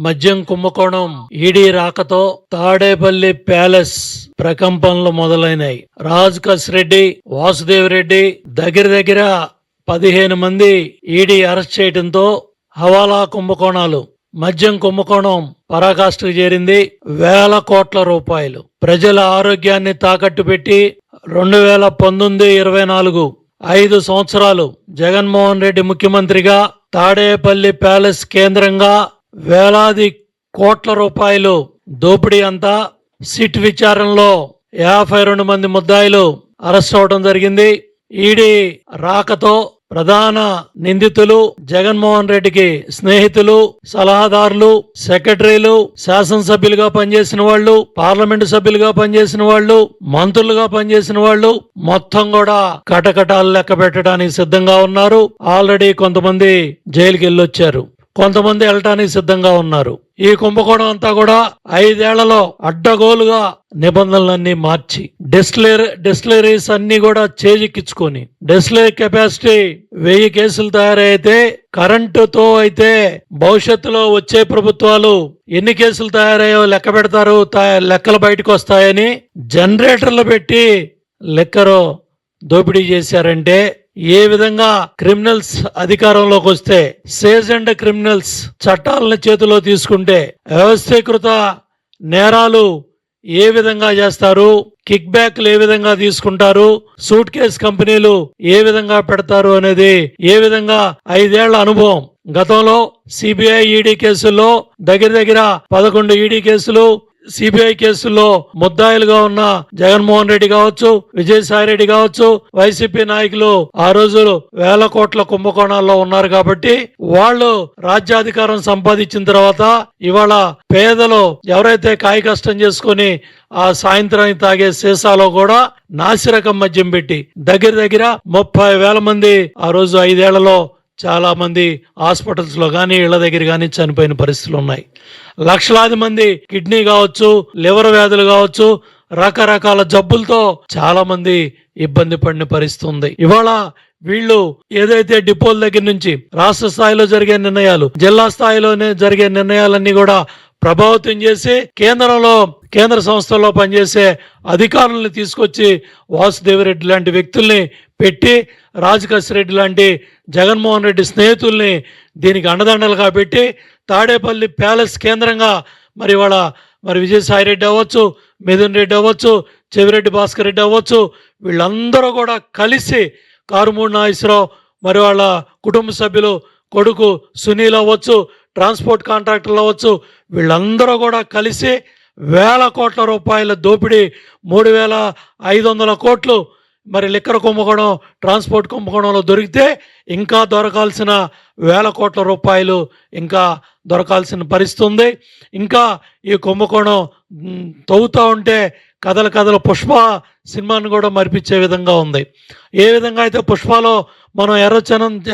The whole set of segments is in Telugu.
మద్యం కుంభకోణం ఈడీ రాకతో తాడేపల్లి ప్యాలెస్ ప్రకంపనలు మొదలైనాయి. రాజ్ కస్ రెడ్డి, వాసుదేవ్ రెడ్డి దగ్గర 15 మంది ఈడీ అరెస్ట్ చేయడంతో హవాలా కుంభకోణాలు, మద్యం కుంభకోణం పరాకాష్ఠకు చేరింది. వేల కోట్ల రూపాయలు ప్రజల ఆరోగ్యాన్ని తాకట్టు పెట్టి 2019-24 5 సంవత్సరాలు జగన్మోహన్ రెడ్డి ముఖ్యమంత్రిగా తాడేపల్లి ప్యాలెస్ కేంద్రంగా వేలాది కోట్ల రూపాయలు దోపిడీ అంతా. సిట్ విచారణలో 52 మంది ముద్దాయిలు అరెస్ట్ అవడం జరిగింది. ఈడీ రాకతో ప్రధాన నిందితులు జగన్మోహన్ రెడ్డికి స్నేహితులు, సలహాదారులు, సెక్రటరీలు, శాసనసభ్యులుగా పనిచేసిన వాళ్ళు, పార్లమెంటు సభ్యులుగా పనిచేసిన వాళ్ళు, మంత్రులుగా పనిచేసిన వాళ్ళు మొత్తం కూడా కటకటాలు లెక్క పెట్టడానికి సిద్ధంగా ఉన్నారు. ఆల్రెడీ కొంతమంది జైలుకి వెళ్ళొచ్చారు, కొంతమంది వెళ్ళటానికి సిద్ధంగా ఉన్నారు. ఈ కుంభకోణం అంతా కూడా 5 ఏళ్లలో అడ్డగోలుగా నిబంధనలన్నీ మార్చి డిస్టిలరీస్ అన్ని కూడా చేజిక్కించుకొని, డిస్టిలరీ కెపాసిటీ 1000 కేసులు తయారైతే కరెంటుతో అయితే భవిష్యత్తులో వచ్చే ప్రభుత్వాలు ఎన్ని కేసులు తయారయ్యో లెక్క పెడతారు, లెక్కలు బయటకు వస్తాయని జనరేటర్లు పెట్టి లెక్కరు దోపిడీ చేశారంటే ఏ విధంగా క్రిమినల్స్ అధికారంలోకి వస్తే, సేజెండ్ క్రిమినల్స్ చట్టాలను చేతిలో తీసుకుంటే వ్యవస్థీకృత నేరాలు ఏ విధంగా చేస్తారు, కిక్ బ్యాక్లు ఏ విధంగా తీసుకుంటారు, సూట్ కేస్ కంపెనీలు ఏ విధంగా పెడతారు అనేది ఏ విధంగా 5 ఏళ్ల అనుభవం. గతంలో సిబిఐ ఈడీ కేసుల్లో దగ్గర 11 ఈడీ కేసులు, సిబిఐ కేసుల్లో ముద్దాయిలుగా ఉన్న జగన్మోహన్ రెడ్డి కావచ్చు, విజయసాయి రెడ్డి కావచ్చు, వైసీపీ నాయకులు ఆ రోజులు వేల కోట్ల కుంభకోణాల్లో ఉన్నారు. కాబట్టి వాళ్ళు రాజ్యాధికారం సంపాదించిన తర్వాత ఇవాళ పేదలు ఎవరైతే కాయ కష్టం చేసుకుని ఆ సాయంత్రానికి తాగే సీసాలో కూడా నాసిరకం మద్యం పెట్టి దగ్గర 30,000 మంది ఆ రోజు 5 ఏళ్లలో చాలా మంది హాస్పిటల్స్ లో గానీ ఇళ్ల దగ్గర గానీ చనిపోయిన పరిస్థితులు ఉన్నాయి. లక్షలాది మంది కిడ్నీ కావచ్చు, లివర్ వ్యాధులు కావచ్చు, రకరకాల జబ్బులతో చాలా మంది ఇబ్బంది పడిన పరిస్థితి ఉంది. ఇవాళ వీళ్ళు ఏదైతే డిపోల దగ్గర నుంచి రాష్ట్ర స్థాయిలో జరిగే నిర్ణయాలు, జిల్లా స్థాయిలోనే జరిగే నిర్ణయాలన్నీ కూడా ప్రభావితం చేసి కేంద్ర సంస్థల్లో పనిచేసే అధికారులను తీసుకొచ్చి వాసుదేవ్ రెడ్డి లాంటి వ్యక్తుల్ని పెట్టి, రాజ్ కస్ రెడ్డి లాంటి జగన్మోహన్ రెడ్డి స్నేహితుల్ని దీనికి అండదండలుగా పెట్టి తాడేపల్లి ప్యాలెస్ కేంద్రంగా మరి విజయసాయి రెడ్డి అవ్వచ్చు, మిథున్ రెడ్డి అవ్వచ్చు, చెవిరెడ్డి భాస్కర్ రెడ్డి అవ్వచ్చు, వీళ్ళందరూ కూడా కలిసి కారుమూడి నాగేశ్వరరావు మరి వాళ్ళ కుటుంబ సభ్యులు కొడుకు సునీల్ అవ్వచ్చు, ట్రాన్స్పోర్ట్ కాంట్రాక్టర్లు అవ్వచ్చు, వీళ్ళందరూ కూడా కలిసి వేల కోట్ల రూపాయల దోపిడీ, 3,500 కోట్లు మరి లిక్కర్ కుంభకోణం, ట్రాన్స్పోర్ట్ కుంభకోణంలో దొరికితే ఇంకా దొరకాల్సిన వేల కోట్ల రూపాయలు ఇంకా దొరకాల్సిన పరిస్థితి ఉంది. ఇంకా ఈ కుంభకోణం తవ్వుతూ ఉంటే కథల పుష్ప సినిమాను కూడా మరిపించే విధంగా ఉంది. ఏ విధంగా అయితే పుష్పలో మనం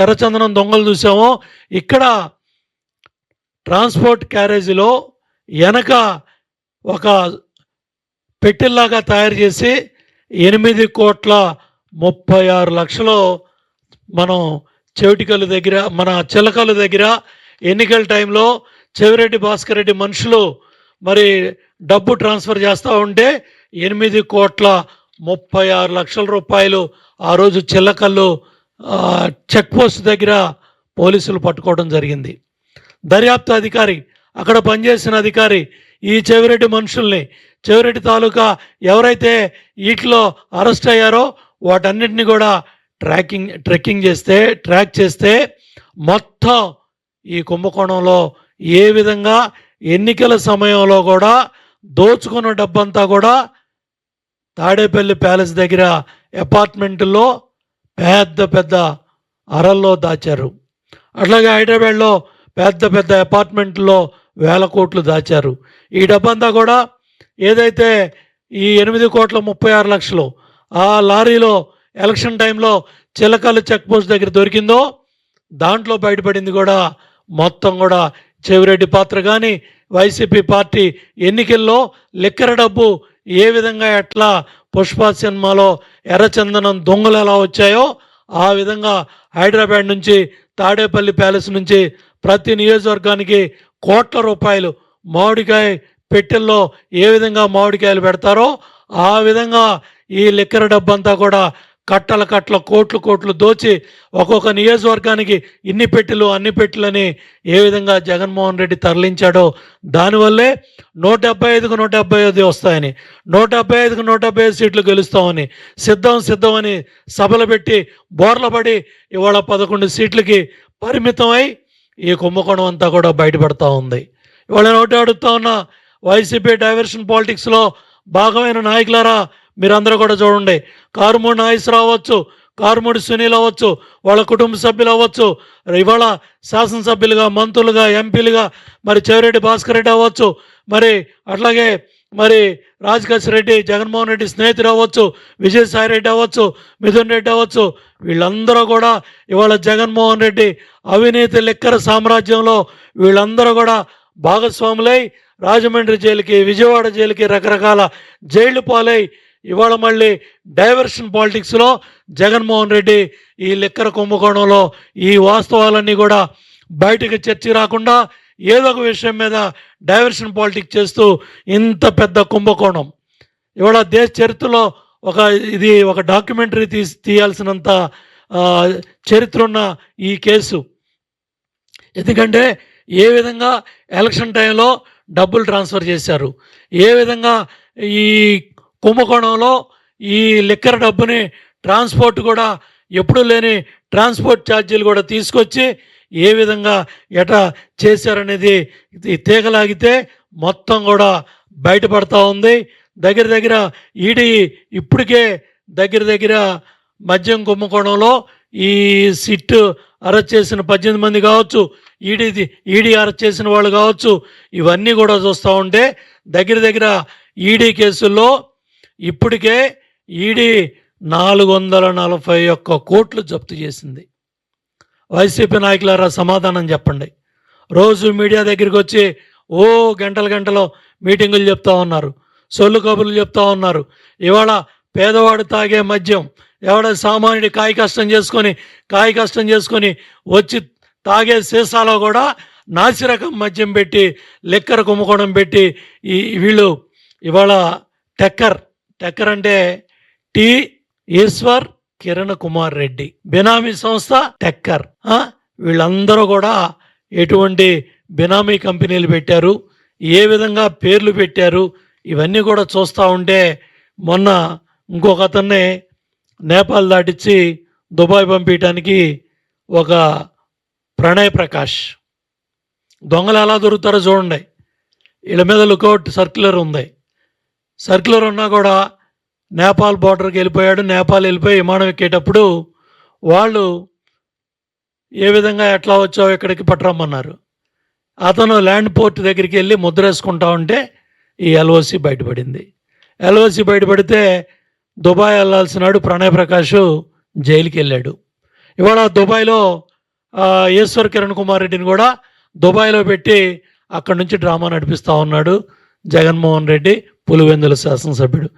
ఎర్రచందనం దొంగలు చూసామో, ఇక్కడ ట్రాన్స్పోర్ట్ క్యారేజీలో వెనక ఒక పెట్టెల్లాగా తయారు చేసి 8,36,00,000 మనం చెవిటికలు దగ్గర, మన చిలకల దగ్గర ఎన్నికల టైంలో చెవిరెడ్డి భాస్కర్ రెడ్డి మనుషులు మరి డబ్బు ట్రాన్స్ఫర్ చేస్తూ ఉంటే 8,36,00,000 రూపాయలు ఆ రోజు చిల్లకల్లు చెక్ పోస్ట్ దగ్గర పోలీసులు పట్టుకోవడం జరిగింది. దర్యాప్తు అధికారి, అక్కడ పనిచేసిన అధికారి ఈ చెవిరెడ్డి మనుషుల్ని, చెవిరెడ్డి తాలూకా ఎవరైతే వీటిలో అరెస్ట్ అయ్యారో వాటన్నిటిని కూడా ట్రాక్ చేస్తే మొత్తం ఈ కుంభకోణంలో ఏ విధంగా ఎన్నికల సమయంలో కూడా దోచుకున్న డబ్బంతా కూడా తాడేపల్లి ప్యాలెస్ దగ్గర అపార్ట్మెంట్లో పెద్ద అరల్లో దాచారు. అట్లాగే హైదరాబాద్లో పెద్ద అపార్ట్మెంట్లో వేల కోట్లు దాచారు. ఈ డబ్బంతా కూడా ఏదైతే ఈ 8,36,00,000 ఆ లారీలో ఎలక్షన్ టైంలో చిలకలు చెక్ పోస్ట్ దగ్గర దొరికిందో దాంట్లో బయటపడింది కూడా మొత్తం కూడా చెవిరెడ్డి పాత్ర. కానీ వైసీపీ పార్టీ ఎన్నికల్లో లిక్కర్ డబ్బు ఏ విధంగా ఎట్లా పుష్ప సినిమాలో ఎర్రచందనం దొంగలు ఎలా వచ్చాయో ఆ విధంగా హైదరాబాద్ నుంచి తాడేపల్లి ప్యాలెస్ నుంచి ప్రతి నియోజకవర్గానికి కోట్ల రూపాయలు మామిడికాయ పెట్టెల్లో ఏ విధంగా మామిడికాయలు పెడతారో ఆ విధంగా ఈ లిక్కర్ డబ్బంతా కూడా కట్టల కట్టల కోట్లు కోట్లు దోచి ఒక్కొక్క నియోజకవర్గానికి ఇన్ని పెట్టెలు అన్ని పెట్టెలని ఏ విధంగా జగన్మోహన్ రెడ్డి తరలించాడో దానివల్లే 175కు 175 వస్తాయని, 175కు 175 సీట్లు గెలుస్తామని సిద్ధం అని సభలు పెట్టి బోర్ల పడి ఇవాళ 11 సీట్లకి పరిమితమై ఈ కుంభకోణం అంతా కూడా బయటపడతా ఉంది. ఇవాళ నేను ఒకటి అడుగుతా ఉన్నా, వైసీపీ డైవర్షన్ పాలిటిక్స్లో భాగమైన నాయకులారా, మీరందరూ కూడా చూడండి. కారుమూడి నాగేశ్వరరావు అవ్వచ్చు, కారుమూడి సునీల్ అవ్వచ్చు, వాళ్ళ కుటుంబ సభ్యులు అవ్వచ్చు, ఇవాళ శాసనసభ్యులుగా, మంత్రులుగా, ఎంపీలుగా మరి చెవిరెడ్డి భాస్కర్ రెడ్డి అవ్వచ్చు, మరి అట్లాగే మరి రాజకేశ్ రెడ్డి జగన్మోహన్ రెడ్డి స్నేహితుడు అవ్వచ్చు, విజయసాయి రెడ్డి అవ్వచ్చు, మిథున్ రెడ్డి అవ్వచ్చు, వీళ్ళందరూ కూడా ఇవాళ జగన్మోహన్ రెడ్డి అవినీతి లిక్కర్ సామ్రాజ్యంలో వీళ్ళందరూ కూడా భాగస్వాములై రాజమండ్రి జైలుకి, విజయవాడ జైలుకి, రకరకాల జైళ్లు పాలై ఇవాళ మళ్ళీ డైవర్షన్ పాలిటిక్స్లో జగన్మోహన్ రెడ్డి ఈ లిక్కర్ కుంభకోణంలో ఈ వాస్తవాలన్నీ కూడా బయటకు చర్చ రాకుండా ఏదో ఒక విషయం మీద డైవర్షన్ పాలిటిక్స్ చేస్తూ ఇంత పెద్ద కుంభకోణం ఇవాళ దేశ చరిత్రలో ఒక డాక్యుమెంటరీ తీయాల్సినంత చరిత్ర ఉన్న ఈ కేసు. ఎందుకంటే ఏ విధంగా ఎలక్షన్ టైంలో డబ్బులు ట్రాన్స్ఫర్ చేశారు, ఏ విధంగా ఈ కుంభకోణంలో ఈ లిక్కర్ డబ్బుని ట్రాన్స్పోర్ట్ కూడా ఎప్పుడు లేని ట్రాన్స్పోర్ట్ ఛార్జీలు కూడా తీసుకొచ్చి ఏ విధంగా ఎటా చేశారనేది తీగలాగితే మొత్తం కూడా బయటపడతా ఉంది. దగ్గర ఈడీ ఇప్పటికే దగ్గర మద్యం కుంభకోణంలో ఈ సిట్ అరెస్ట్ చేసిన 18 మంది కావచ్చు, ఈడీ అరెస్ట్ చేసిన వాళ్ళు కావచ్చు, ఇవన్నీ కూడా చూస్తూ ఉంటే దగ్గర ఈడీ కేసుల్లో ఇప్పటికే ఈడీ 441 కోట్లు జప్తు చేసింది. వైసీపీ నాయకులారా సమాధానం చెప్పండి. రోజు మీడియా దగ్గరికి వచ్చి గంటలు మీటింగులు చెప్తా ఉన్నారు, సొల్లు కబుర్లు చెప్తా ఉన్నారు. ఇవాళ పేదవాడు తాగే మద్యం, ఎవడ సామాన్యుడి కాయ కష్టం చేసుకొని వచ్చి తాగే సీసాలో కూడా నాసిరకం మద్యం పెట్టి లిక్కర్ కుంభకోణం పెట్టి వీళ్ళు ఇవాళ టెక్కర్ అంటే టి ఈశ్వర్ కిరణ్ కుమార్ రెడ్డి బినామీ సంస్థ టెక్కర్. వీళ్ళందరూ కూడా ఎటువంటి బినామీ కంపెనీలు పెట్టారు, ఏ విధంగా పేర్లు పెట్టారు, ఇవన్నీ కూడా చూస్తూ ఉంటే మొన్న ఇంకొక అతన్ని నేపాల్ దాటించి దుబాయ్ పంపించడానికి ఒక ప్రణయ్ ప్రకాష్ దొంగలు ఎలా దొరుకుతారో చూడండి. వీళ్ళ మీద లుకౌట్ సర్క్యులర్ ఉంది. సర్క్యులర్ ఉన్నా కూడా నేపాల్ బార్డర్కి వెళ్ళిపోయాడు. నేపాల్ వెళ్ళిపోయి విమానం ఎక్కేటప్పుడు వాళ్ళు ఏ విధంగా ఎట్లా వచ్చావు ఇక్కడికి పట్టరమ్మన్నారు. అతను ల్యాండ్ పోర్ట్ దగ్గరికి వెళ్ళి ముద్ర వేసుకుంటా ఉంటే ఈ ఎల్ఓసి బయటపడింది. ఎల్ఓసి బయటపడితే దుబాయ్ వెళ్ళాల్సినాడు ప్రణయ్ ప్రకాష్ జైలుకి వెళ్ళాడు. ఇవాళ దుబాయ్లో ఈశ్వర్ కిరణ్ కుమార్ రెడ్డిని కూడా దుబాయ్లో పెట్టి అక్కడి నుంచి డ్రామా నడిపిస్తూ ఉన్నాడు జగన్మోహన్ రెడ్డి, పులివెందుల శాసనసభ్యుడు.